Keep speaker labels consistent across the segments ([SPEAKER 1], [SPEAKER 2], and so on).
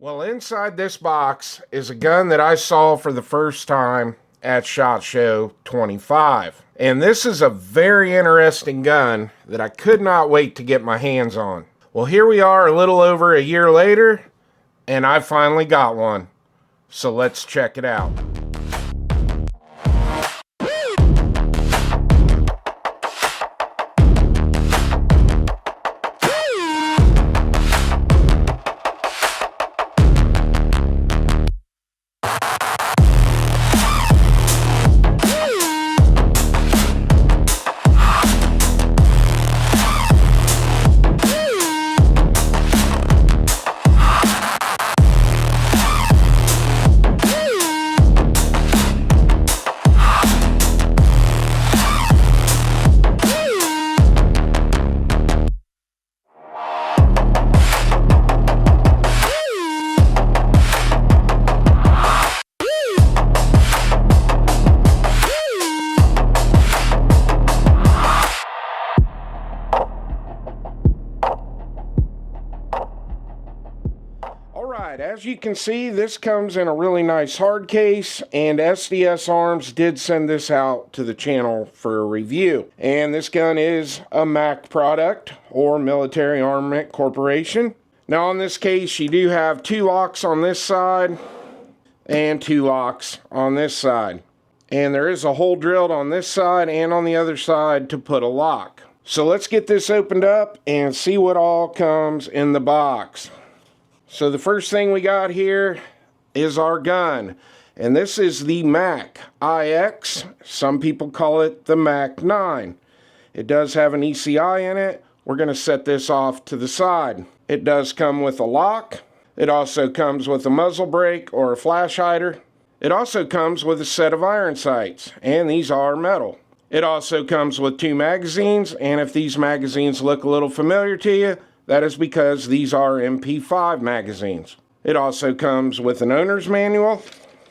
[SPEAKER 1] Well, inside this box is a gun that I saw for the first time at SHOT Show 25. And this is a very interesting gun that I could not wait to get my hands on. Well, here we are a little over a year later, and I finally got one. So let's check it out. Alright, as you can see, this comes in a really nice hard case, and SDS Arms did send this out to the channel for a review. And this gun is a MAC product, or Military Armament Corporation. Now on this case, you do have 2 locks on this side, and 2 locks on this side. And there is a hole drilled on this side and on the other side to put a lock. So let's get this opened up and see what all comes in the box. So the first thing we got here is our gun, and this is the MAC IX. Some people call it the MAC IX. It does have an ECI in it. We're going to set this off to the side. It does come with a lock. It also comes with a muzzle brake or a flash hider. It also comes with a set of iron sights, and these are metal. It also comes with 2 magazines, and if these magazines look a little familiar to you, that is because these are MP5 magazines. It also comes with an owner's manual.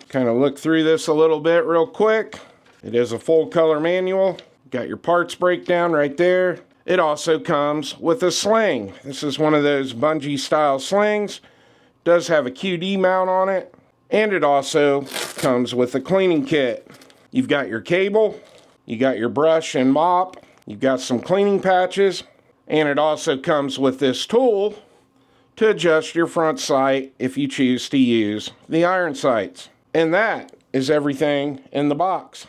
[SPEAKER 1] Kind of look through this a little bit real quick. It is a full color manual. Got your parts breakdown right there. It also comes with a sling. This is one of those bungee style slings. Does have a QD mount on it. And it also comes with a cleaning kit. You've got your cable. You got your brush and mop. You've got some cleaning patches. And it also comes with this tool to adjust your front sight if you choose to use the iron sights. And that is everything in the box.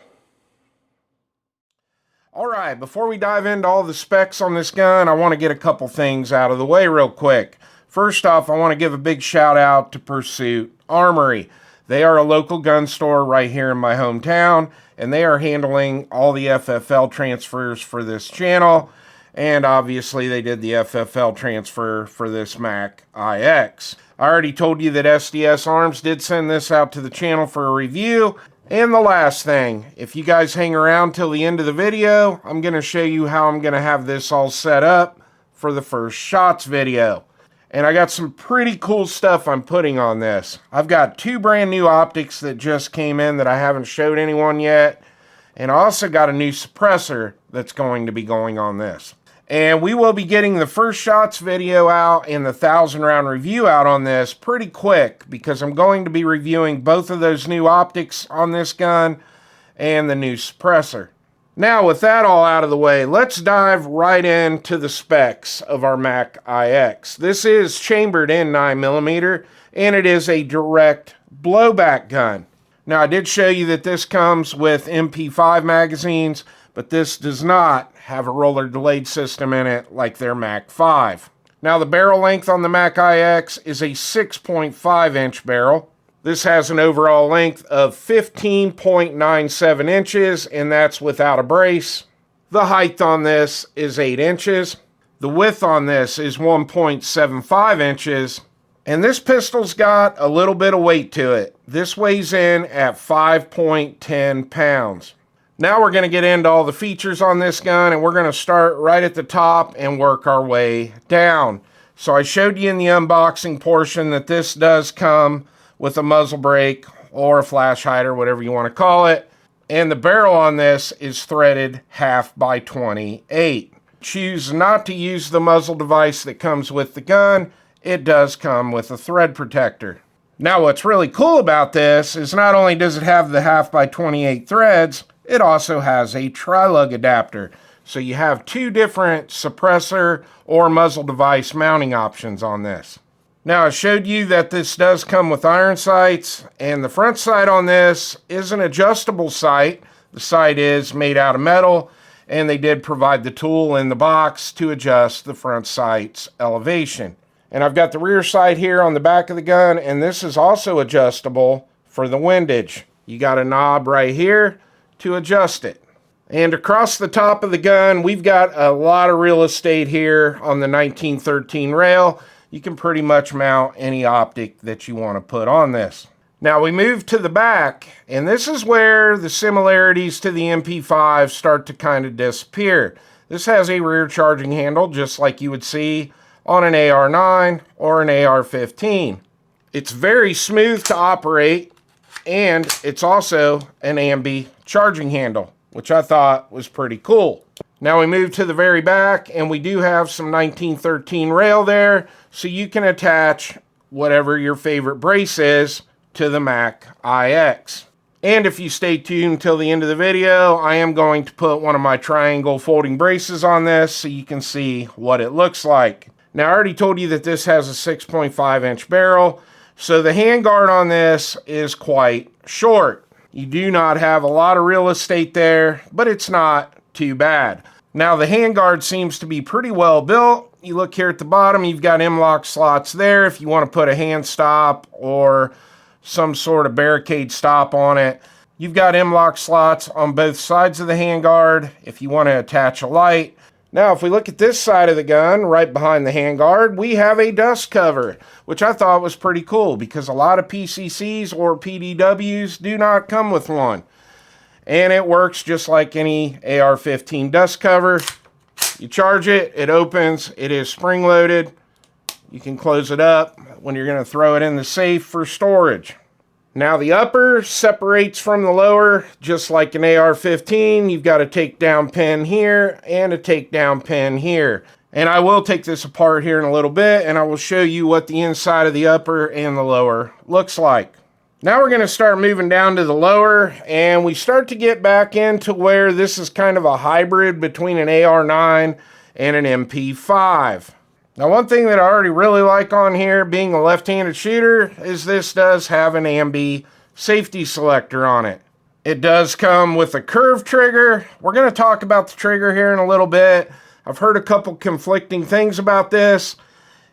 [SPEAKER 1] Alright, before we dive into all the specs on this gun, I want to get a couple things out of the way real quick. First off, I want to give a big shout out to Pursuit Armory. They are a local gun store right here in my hometown, and they are handling all the FFL transfers for this channel. And obviously they did the FFL transfer for this MAC IX. I already told you that SDS Arms did send this out to the channel for a review. And the last thing, if you guys hang around till the end of the video, I'm going to show you how I'm going to have this all set up for the first shots video. And I got some pretty cool stuff I'm putting on this. I've got 2 brand new optics that just came in that I haven't showed anyone yet. And I also got a new suppressor that's going to be going on this. And we will be getting the first shots video out and the 1,000 round review out on this pretty quick, because I'm going to be reviewing both of those new optics on this gun and the new suppressor. Now with that all out of the way, let's dive right into the specs of our MAC IX. This is chambered in 9mm, and it is a direct blowback gun. Now I did show you that this comes with MP5 magazines, but this does not have a roller delayed system in it like their MAC 5. Now the barrel length on the MAC IX is a 6.5 inch barrel. This has an overall length of 15.97 inches, and that's without a brace. The height on this is 8 inches. The width on this is 1.75 inches. And this pistol's got a little bit of weight to it. This weighs in at 5.10 pounds. Now we're going to get into all the features on this gun, and we're going to start right at the top and work our way down. So I showed you in the unboxing portion that this does come with a muzzle brake or a flash hider, whatever you want to call it. And the barrel on this is threaded 1/2 by 28. Choose not to use the muzzle device that comes with the gun, it does come with a thread protector. Now what's really cool about this is not only does it have the 1/2x28 threads, it also has a tri-lug adapter. So you have two different suppressor or muzzle device mounting options on this. Now I showed you that this does come with iron sights, and the front sight on this is an adjustable sight. The sight is made out of metal, and they did provide the tool in the box to adjust the front sight's elevation. And I've got the rear sight here on the back of the gun, and this is also adjustable for the windage. You got a knob right here to adjust it. And across the top of the gun, we've got a lot of real estate here on the 1913 rail. You can pretty much mount any optic that you want to put on this. Now we move to the back, and this is where the similarities to the MP5 start to kind of disappear. This has a rear charging handle, just like you would see on an AR-9 or an AR-15. It's very smooth to operate, and it's also an ambi charging handle, which I thought was pretty cool. Now we move to the very back, and we do have some 1913 rail there, so you can attach whatever your favorite brace is to the MAC IX. And if you stay tuned until the end of the video, I am going to put one of my triangle folding braces on this so you can see what it looks like. Now I already told you that this has a 6.5 inch barrel, so the handguard on this is quite short. You do not have a lot of real estate there, but it's not too bad. Now the handguard seems to be pretty well built. You look here at the bottom, you've got M-LOK slots there if you want to put a hand stop or some sort of barricade stop on it. You've got M-LOK slots on both sides of the handguard if you want to attach a light. Now, if we look at this side of the gun, right behind the handguard, we have a dust cover, which I thought was pretty cool because a lot of PCCs or PDWs do not come with one. And it works just like any AR-15 dust cover. You charge it, it opens, it is spring-loaded. You can close it up when you're going to throw it in the safe for storage. Now the upper separates from the lower, just like an AR-15. You've got a takedown pin here and a takedown pin here. And I will take this apart here in a little bit, and I will show you what the inside of the upper and the lower looks like. Now we're going to start moving down to the lower, and we start to get back into where this is kind of a hybrid between an AR-9 and an MP5. Now one thing that I already really like on here, being a left-handed shooter, is this does have an ambi safety selector on it. It does come with a curved trigger. We're going to talk about the trigger here in a little bit. I've heard a couple conflicting things about this.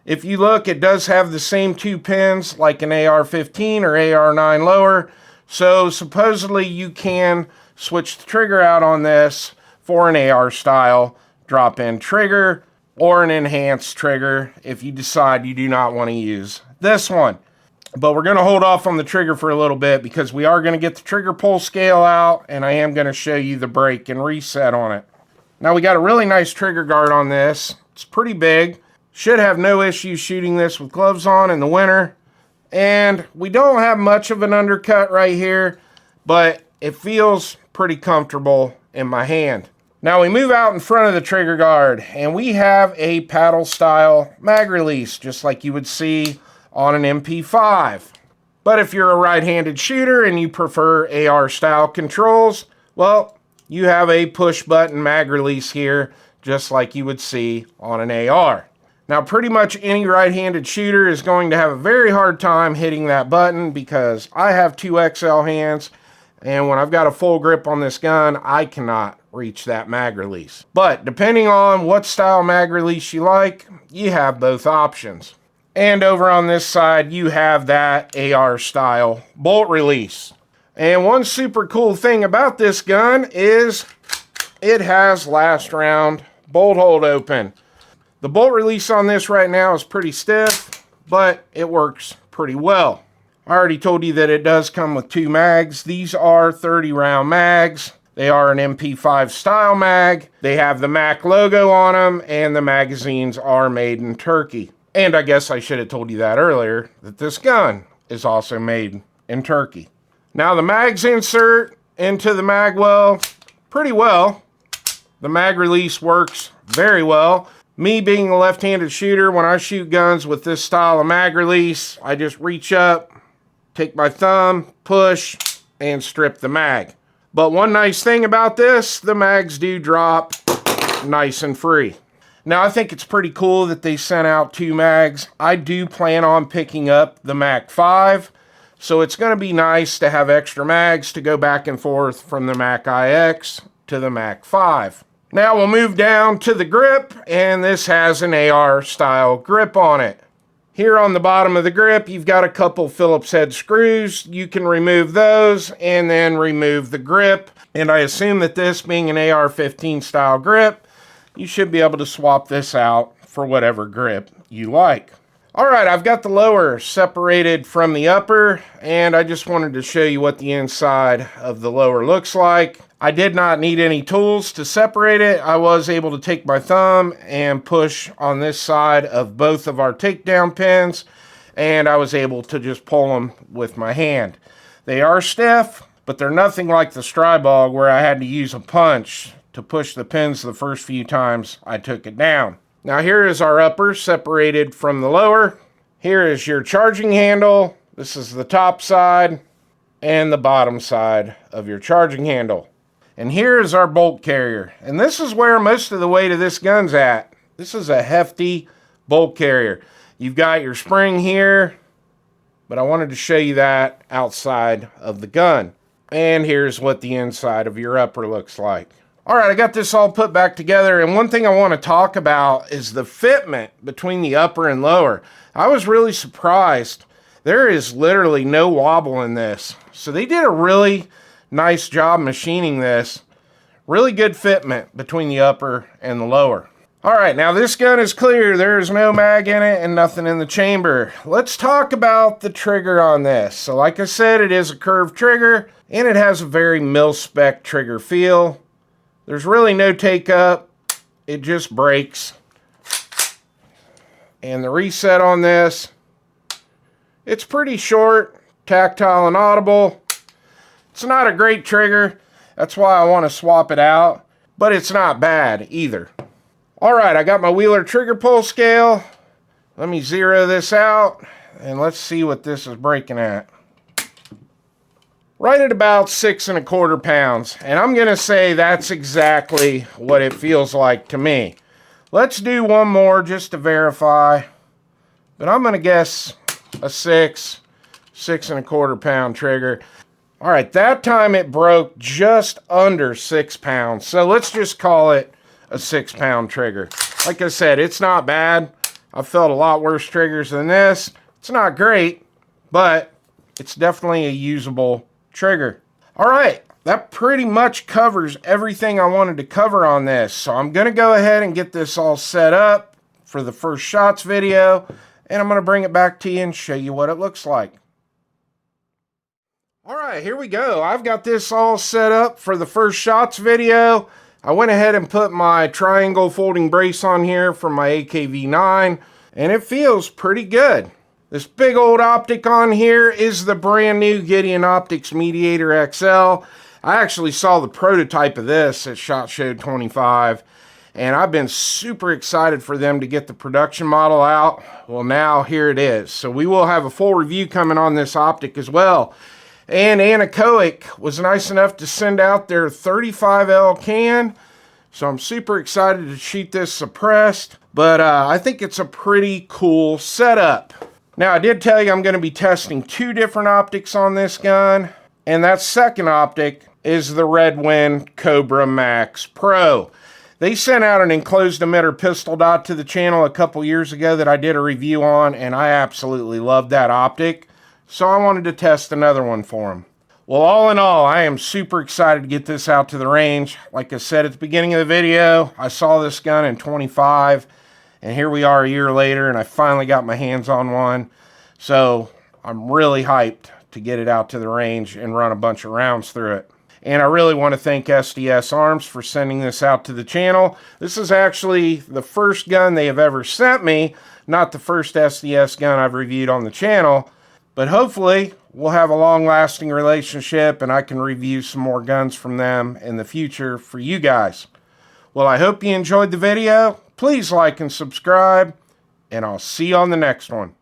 [SPEAKER 1] If you look, it does have the same two pins like an AR-15 or AR-9 lower. So supposedly you can switch the trigger out on this for an AR style drop-in trigger, or an enhanced trigger if you decide you do not want to use this one. But we're going to hold off on the trigger for a little bit because we are going to get the trigger pull scale out, and I am going to show you the break and reset on it. Now we got a really nice trigger guard on this. It's pretty big. Should have no issues shooting this with gloves on in the winter. And we don't have much of an undercut right here, but it feels pretty comfortable in my hand. Now we move out in front of the trigger guard, and we have a paddle style mag release, just like you would see on an MP5. But if you're a right-handed shooter and you prefer AR style controls, well, you have a push button mag release here, just like you would see on an AR. Now pretty much any right-handed shooter is going to have a very hard time hitting that button because I have 2XL hands, and when I've got a full grip on this gun, I cannot reach that mag release. But depending on what style mag release you like, you have both options. And over on this side, you have that AR style bolt release. And one super cool thing about this gun is it has last round bolt hold open. The bolt release on this right now is pretty stiff, but it works pretty well. I already told you that it does come with two mags. These are 30 round mags. They are an MP5 style mag. They have the MAC logo on them, and the magazines are made in Turkey. And I guess I should have told you that earlier, that this gun is also made in Turkey. Now the mags insert into the mag well pretty well. The mag release works very well. Me being a left-handed shooter, when I shoot guns with this style of mag release, I just reach up, take my thumb, push, and strip the mag. But one nice thing about this, the mags do drop nice and free. Now, I think it's pretty cool that they sent out 2 mags. I do plan on picking up the MAC 5, so it's going to be nice to have extra mags to go back and forth from the MAC IX to the MAC 5. Now we'll move down to the grip, and this has an AR style grip on it. Here on the bottom of the grip, you've got a couple Phillips head screws. You can remove those and then remove the grip. And I assume that this being an AR-15 style grip, you should be able to swap this out for whatever grip you like. Alright, I've got the lower separated from the upper, and I just wanted to show you what the inside of the lower looks like. I did not need any tools to separate it. I was able to take my thumb and push on this side of both of our takedown pins, and I was able to just pull them with my hand. They are stiff, but they're nothing like the Strybog where I had to use a punch to push the pins the first few times I took it down. Now here is our upper separated from the lower. Here is your charging handle. This is the top side and the bottom side of your charging handle. And here is our bolt carrier. And this is where most of the weight of this gun's at. This is a hefty bolt carrier. You've got your spring here, but I wanted to show you that outside of the gun. And here's what the inside of your upper looks like. Alright, I got this all put back together, and one thing I want to talk about is the fitment between the upper and lower. I was really surprised. There is literally no wobble in this. So they did a really nice job machining this. Really good fitment between the upper and the lower. Alright, now this gun is clear. There is no mag in it and nothing in the chamber. Let's talk about the trigger on this. So like I said, it is a curved trigger, and it has a very mil-spec trigger feel. There's really no take up. It just breaks. And the reset on this, it's pretty short, tactile and audible. It's not a great trigger. That's why I want to swap it out. But it's not bad either. Alright, I got my Wheeler trigger pull scale. Let me zero this out, and let's see what this is breaking at. Right at about 6 1/4 pounds. And I'm going to say that's exactly what it feels like to me. Let's do one more just to verify. But I'm going to guess a 6 1/4 pound trigger. Alright, that time it broke just under 6 pounds. So let's just call it a 6 pound trigger. Like I said, it's not bad. I've felt a lot worse triggers than this. It's not great, but it's definitely a usable trigger. Alright, that pretty much covers everything I wanted to cover on this. So I'm going to go ahead and get this all set up for the first shots video, and I'm going to bring it back to you and show you what it looks like. Alright, here we go. I've got this all set up for the first shots video. I went ahead and put my triangle folding brace on here from my AKV9, and it feels pretty good. This big old optic on here is the brand new Gideon Optics Mediator XL. I actually saw the prototype of this at SHOT Show 25, and I've been super excited for them to get the production model out. Well, now here it is. So we will have a full review coming on this optic as well. And Anechoic was nice enough to send out their 35L can. So I'm super excited to shoot this suppressed. But I think it's a pretty cool setup. Now, I did tell you I'm going to be testing 2 different optics on this gun. And that second optic is the Redwind Cobra Max Pro. They sent out an enclosed emitter pistol dot to the channel a couple years ago that I did a review on, and I absolutely loved that optic. So I wanted to test another one for them. Well, all in all, I am super excited to get this out to the range. Like I said at the beginning of the video, I saw this gun in 25. And here we are a year later, and I finally got my hands on one. So I'm really hyped to get it out to the range and run a bunch of rounds through it. And I really want to thank SDS Arms for sending this out to the channel. This is actually the first gun they have ever sent me, not the first SDS gun I've reviewed on the channel. But hopefully we'll have a long-lasting relationship, and I can review some more guns from them in the future for you guys. Well, I hope you enjoyed the video. Please like and subscribe, and I'll see you on the next one.